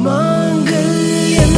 மாங்கல்யம்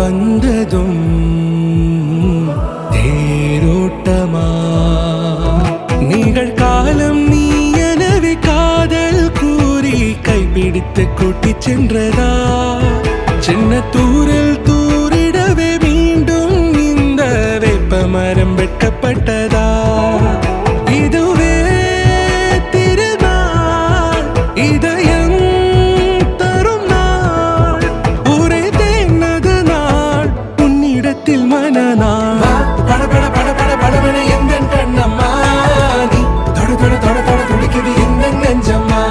வந்ததும் தேரோட்டமா நிகழ்காலம் நீ எனவே காதல் கூறி கைப்பிடித்து கூட்டிச் சென்றதா சின்ன தூரில் தூரிடவே மீண்டும் இந்த வேப்ப மரம் வெட்கப்பட்டதா இதுவே திருநாள் இதயம் தரும் நாள் ஒரே தேனது நாள் உன்னிடத்தில் மனநாள் பட பட பட பட படவன எந்த கண்ணம்மா நீ தொட தொட தொட தொட துடிக்குது எந்த நெஞ்சம்மா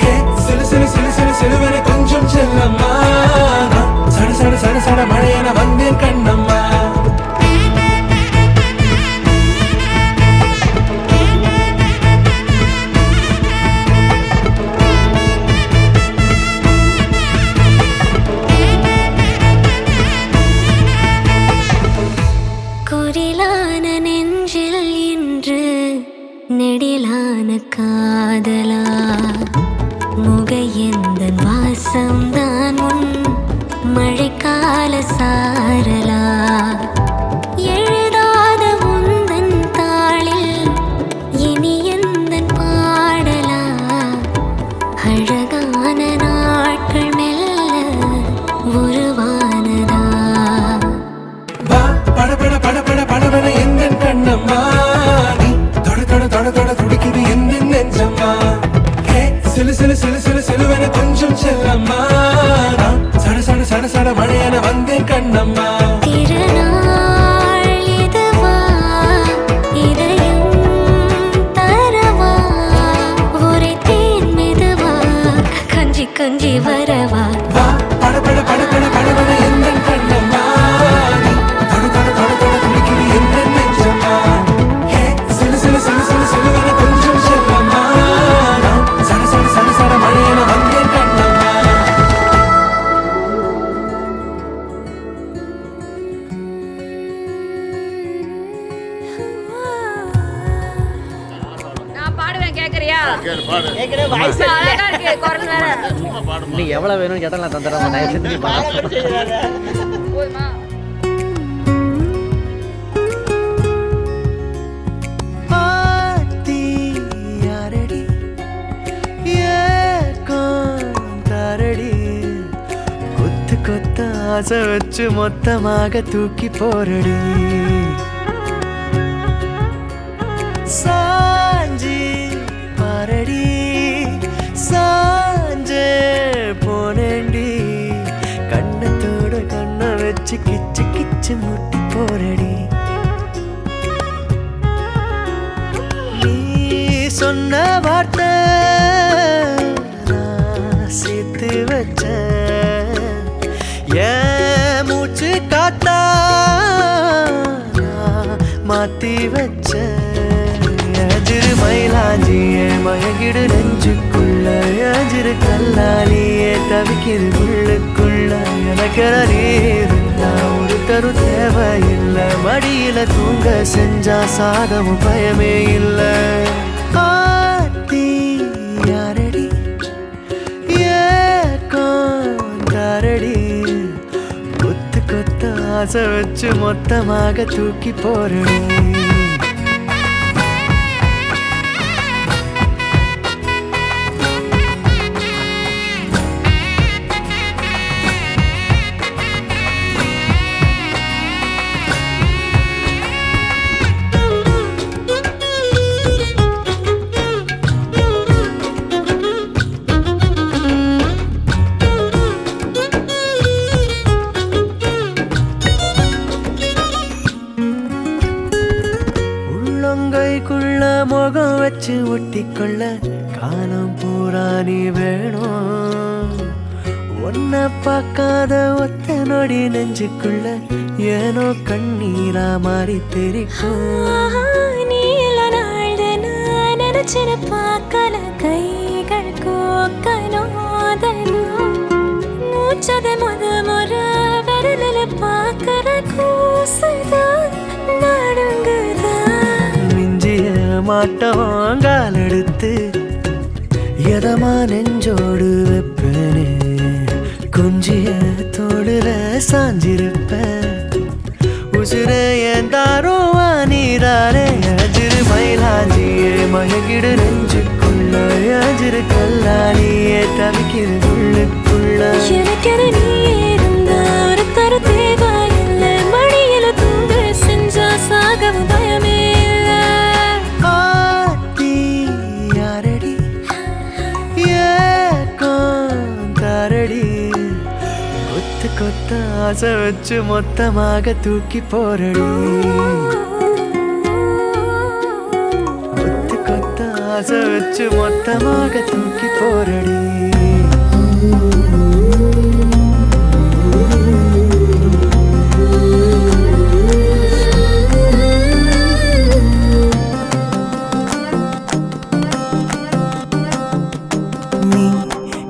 ஹே சிலு சிலு சிலு சிலு சிலுவன கொஞ்சம் செல்லம்மா சட சட சட சட மழையென வந்தேன் கண்ணம்மா குரிலான நெஞ்சில் இன்று நெடிலான காதலா முகையெந்தன் வாசம்தான் உன் மழைக்கால சாரலா எழுதாத உந்தன் தாளில் இனி எந்தன் பாடலா அழகான நாட்கள் மெல்ல உருவானதா பட பட பட பட படவன எந்த கண்ணம்மா நீ தொட தொட தொட தொட துடிக்குது எந்த நெஞ்சம்மா ஹே சிலு சிலு சிலு சிலு சிலுவன கொஞ்சம் செல்லம்மா சட சட சட சட மழையென வந்தேன் கண்ணம்மா திருநாள் இதுவா இதயம் தரவா ஒரே தேன் மெதுவா கஞ்சி கஞ்சி வரவா பட பட பட பட படவன எந்த கண்ணம்மா நீ தொட தொட தொட தொட துடிக்குது எந்த நெஞ்சம்மா ஹே சிலு சிலு சிலு சிலு சிலுவன கொஞ்சம் செல்லம்மா சட சட சட சட மழையென வந்தேன் கண்ணம்மா நான் பாடுவேன் கேக்குறியா? கேளு பாடு. அழகா இருக்கு குரல் வேற. நீ எவ்வளவு வேணும்னு கேட்டா நான் தந்துடுறேன். நான் செஞ்சு போதுமா? கொத்து கொத்த ஆசை வச்சு மொத்தமாக தூக்கி போரடி சாஞ்சி பாரடி சாஞ்சே போனேண்டி கண்ணத்தோட கண்ணை வச்சு கிச்சு கிச்சு முட்டி போரடி நீ சொன்ன வார்த்தை நான் சேர்த்து வச்சேன் ஏன் மூச்சு காத்தா நான் மாத்தி வச்சேன் அஜிரு மயிலாஞ்சியே மயங்கிடு நெஞ்சுக்குள்ள அஜிரு கல்லாலியே தவிக்கிது உள்ளுக்குள்ள எனக்கு நீர் ஒரு கரு தேவையில்லை மடியில தூங்க செஞ்சா சாதமும் பயமே இல்லை ஆத்தி யாரடி ஏக்காரடி கொத்து கொத்த ஆசை வச்சு மொத்தமாக தூக்கி போறடி உள்ளங்கைக்குள்ள முகம் வச்சு ஒட்டிக்கொள்ள காலம் பூரா நீ வேணும் ஒன்ன பார்க்காத ஒத்த நொடி நெஞ்சுக்குள்ள ஏனோ கண்ணீரா மாறி தெரிக்கும் நீல நாள் நினைச்சின பார்க்கல கைகள் கோக்கனோதனும் மூச்சத முற விரலில பார்க்கற கூசுதான் நடுங்குதா மிஞ்சிய மாட்டவாங்கால் எடுத்து எதமா நெஞ்சோடு வெப்பனே கொஞ்சிய தோடுல சாஞ்சிருப்ப உசுர ஏந்தாரோ நீராரே அஜிரு மயிலாஞ்சியே மயங்கிடு நெஞ்சுக்குள்ள அஜிரு கல்லானியே தவிக்கிறது உள்ளுக்குள்ள எனக்கென நீ இருந்தா ஒரு கரு தேவையில்லை மடியில தூங்க செஞ்சா சாகவும் பயமே இல்லை ஆத்தி யாரடி ஏரடி கொத்து கொத்த ஆசை வச்சு மொத்தமாக தூக்கி போரடி கொத்து கொத்த ஆசை வச்சு மொத்தமாக தூக்கி போரடி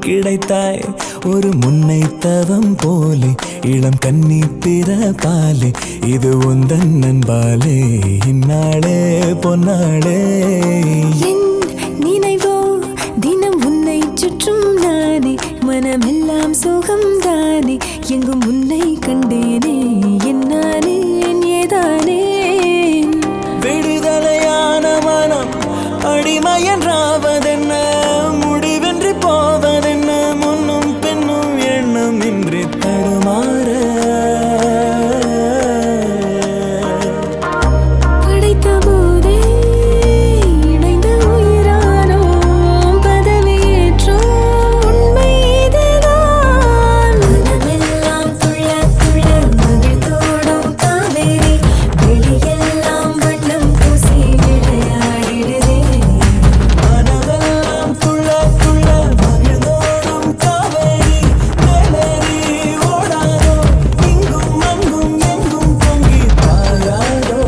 கிடைத்தாய் ஒரு முன்னை தவம் போலே இளம் கன்னி பிறப்பாலே இது உந்தன் நண்பாலே இந்நாளே பொன்னாளே என் நினைவோ தினம் உன்னை சுற்றும் நானே மனமெல்லாம் சுகம் தானே எங்கும் உன்னை கண்டேனே என்னானே ஏதானே விடுதலையான மனம் அடிமையன்றாவதென்ன முடிவென்று போவதென்ன முன்னும் பின்னும் எண்ணம் இன்றி தடுமாற படைத்த போதே இணைந்த உயிரானோம் பதவியேற்றோம் உண்மை இதுதான் மனமெல்லாம் துள்ள துள்ள மகிழ்ந்தோடும் காவேரி வெளியெல்லாம் வண்ணம் பூசி விளையாடிடுதே மனமெல்லாம் துள்ள துள்ள மகிழ்ந்தோடும் காவேரி மேலேறி ஓடாதோ இங்கும் அங்கும் எங்கும் பொங்கி பாயாதோ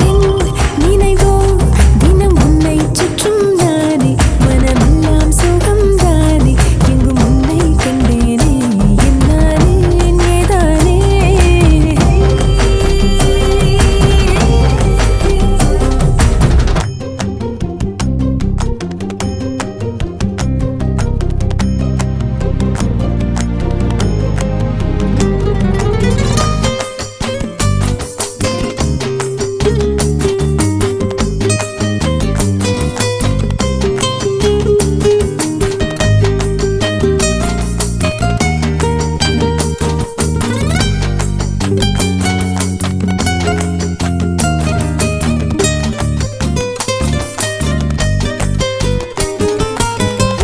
என் நினைவோ தினம் உன்னை சுற்றும் நானே மனமெல்லாம் சுகம் தானே எங்கும் உன்னை கண்டேனே என்னானே ஏதானே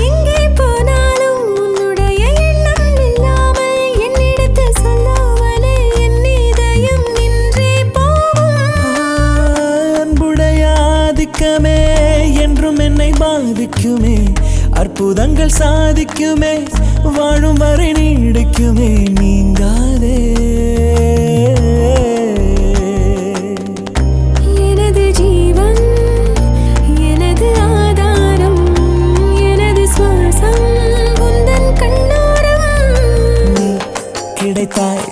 எங்கே போனாலும் உன்னுடைய எண்ணம் இல்லாமல் என்னிடத்தில் சொல்லாமலே என் இதயம் நின்றே போகும் அன்புடைய ஆதிக்கமே என்றும் என்னை பாதிக்குமே அற்புதங்கள் சாதிக்குமே வாழும் வரை நீடிக்குமே நீங்காதே எனது ஜீவன் எனது ஆதாரம் எனது சுவாசம் உந்தன் கண்ணோரம் நீ கிடைத்தாய்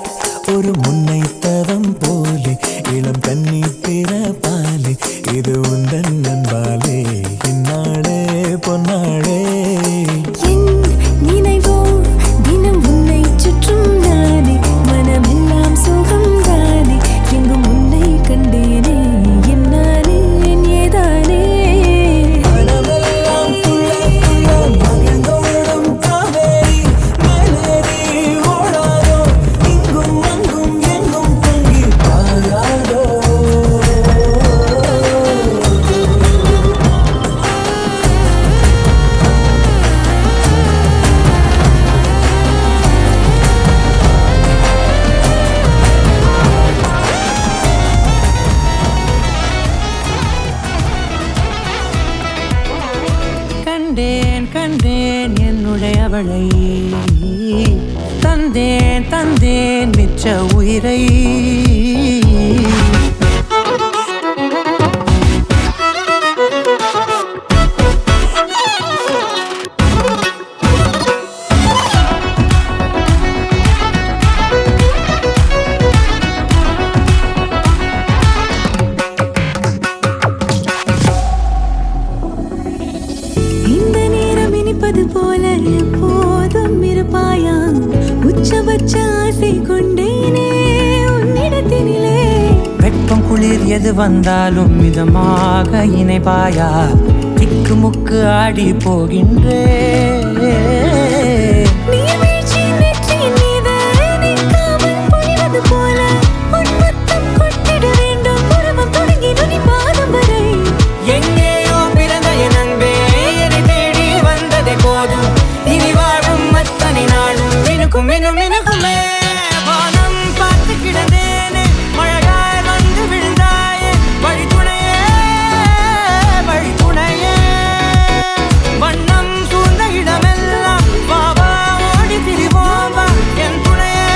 ஒரு முன்னை தவம் போலே இளம் கன்னி பிறப்பாலே இது உந்தன் நண்பாலே இந்நாளே பொன்னாளே என் நினைவோ தினம் உன்னை சுற்றும் நானே மனமெல்லாம் சுகம் தானே எங்கும் உன்னை கண்டேனே என்னானே ஏதானே மனமெல்லாம் துள்ள துள்ள மகிழ்ந்தோடும் காவேரி மேலேறி ஓடாதோ இங்கும் அங்கும் எங்கும் பொங்கி பாயாதோ கண்டேன் கண்டேன் என்னுடையவளை தந்தேன் தந்தேன் மிச்ச உயிரை இந்த நேரம் இனிப்பது போ வச்ச ஆசை கொண்டேனே உன்னிடத்தினிலே. வெப்பம் குளிர் எது வந்தாலும் மிதமாக இணைப்பாயா, திக்கு முக்கு ஆடி போகின்றே. நீர்வீழ்ச்சியின் நெற்றியின் மீது நிற்காமல் பொழிவது போல உன் முத்தம் கொட்டிட வேண்டும். பருவம் தொடங்கி நுனி பாதம் வரை. எங்கேயோ பிறந்த என் அன்பே, என்னை தேடி வந்ததே போதும். இனி வாழும் அத்தனை நாளும் மினுக்கும் மினும் மினுக்குமே. வானம் பார்த்து கிடந்தேனே, மழையாய் வந்து விழுந்தாயே. வழித்துணையே வழித்துணையே, வண்ணம் சூழ்ந்த இடமெல்லாம் பாவா ஓடி திரிவோம் வா. என் துணையே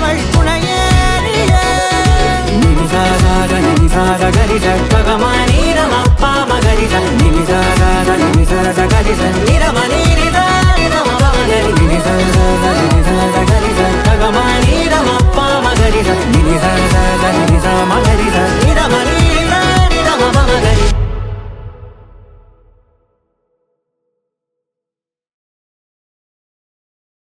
வழித்துணையே நீயே. நினிசாக நினிசாக கரிச பகமானி ரமப்பா மகரிச நினிசாக நினிசாக கரிச நிரமணி